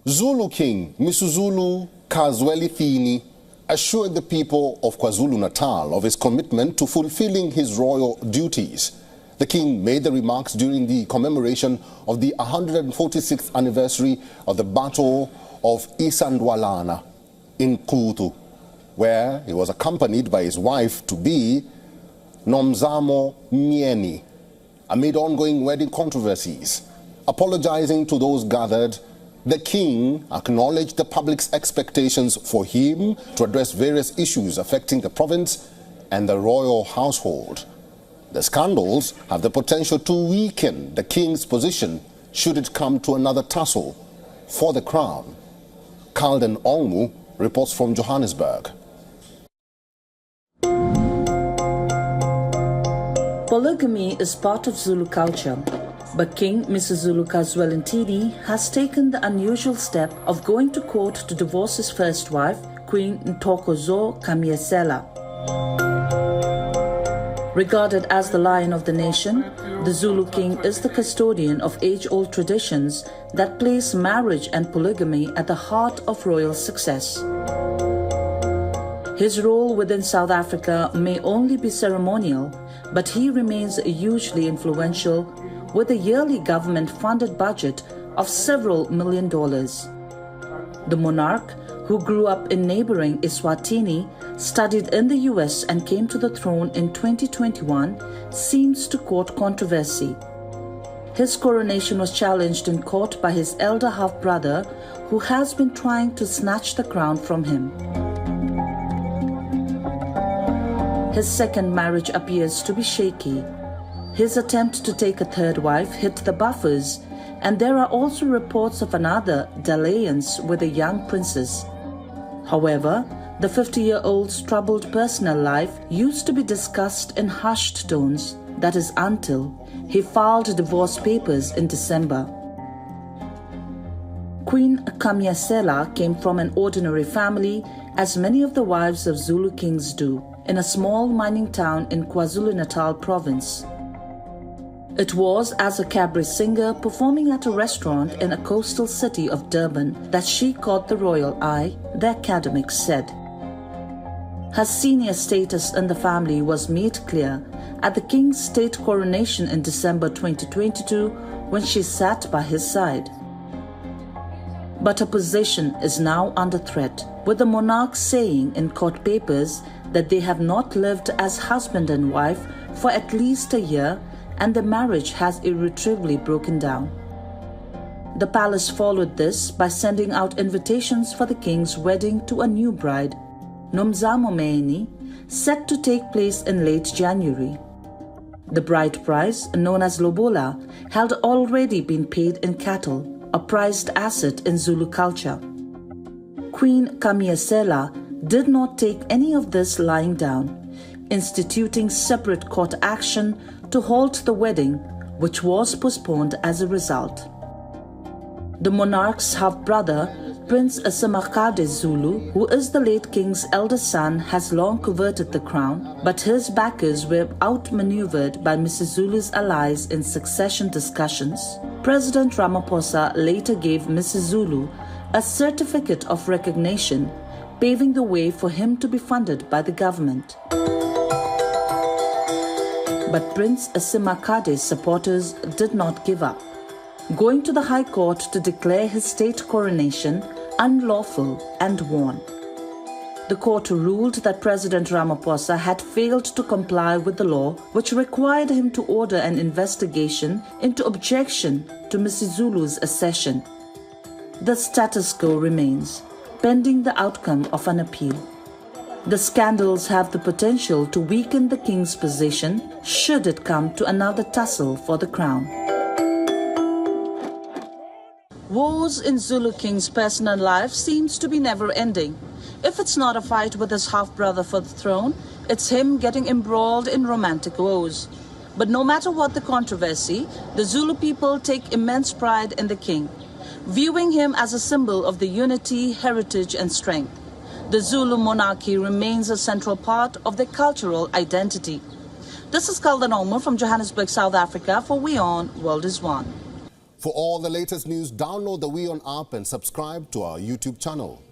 Zulu King Misuzulu assured the people of KwaZulu-Natal of his commitment to fulfilling his royal duties. The king made the remarks during the commemoration of the 146th anniversary of the Battle of Isandwalana in Kutu, where he was accompanied by his wife-to-be, Nomzamo Mieni, amid ongoing wedding controversies. Apologizing to those gathered, the king acknowledged the public's expectations for him to address various issues affecting the province and the royal household. The scandals have the potential to weaken the king's position should it come to another tussle for the crown. Kalden Ongmu reports from Johannesburg. Polygamy is part of Zulu culture, but King Misuzulu has taken the unusual step of going to court to divorce his first wife, Queen Nthokozo Kamyesela. Regarded as the lion of the nation, the Zulu king is the custodian of age-old traditions that place marriage and polygamy at the heart of royal success. His role within South Africa may only be ceremonial, but he remains hugely influential with a yearly government-funded budget of several $1 million. The monarch, who grew up in neighboring Eswatini, studied in the US and came to the throne in 2021, seems to court controversy. His coronation was challenged in court by his elder half-brother, who has been trying to snatch the crown from him. His second marriage appears to be shaky. His attempt to take a third wife hit the buffers, and there are also reports of another dalliance with a young princess. However, the 50-year-old's troubled personal life used to be discussed in hushed tones, that is until he filed divorce papers in December. Queen Kamyesela came from an ordinary family, as many of the wives of Zulu kings do, in a small mining town in KwaZulu-Natal province. It was as a cabaret singer performing at a restaurant in a coastal city of Durban that she caught the royal eye, the academics said. Her senior status in the family was made clear at the king's state coronation in December 2022 when she sat by his side. But her position is now under threat, with the monarch saying in court papers that they have not lived as husband and wife for at least a year and the marriage has irretrievably broken down. The palace followed this by sending out invitations for the king's wedding to a new bride, Nomzamo Mieni, set to take place in late January. The bride price, known as lobola, had already been paid in cattle, a prized asset in Zulu culture. Queen Kamyesela did not take any of this lying down, instituting separate court action to halt the wedding, which was postponed as a result. The monarch's half-brother, Prince Asimakade Zulu, who is the late king's eldest son, has long coveted the crown, but his backers were outmaneuvered by Misuzulu's allies in succession discussions. President Ramaphosa later gave Misuzulu a certificate of recognition, paving the way for him to be funded by the government. But Prince Asimakade's supporters did not give up, going to the High Court to declare his state coronation unlawful and won. The court ruled that President Ramaphosa had failed to comply with the law, which required him to order an investigation into objection to Misuzulu's accession. The status quo remains, pending the outcome of an appeal. The scandals have the potential to weaken the king's position should it come to another tussle for the crown. Wars in Zulu king's personal life seems to be never-ending. If it's not a fight with his half-brother for the throne, it's him getting embroiled in romantic woes. But no matter what the controversy, the Zulu people take immense pride in the king, viewing him as a symbol of the unity, heritage and strength. The Zulu monarchy remains a central part of their cultural identity. This is Kalden Ongmu from Johannesburg, South Africa for WION World is One. For all the latest news, download the WION app and subscribe to our YouTube channel.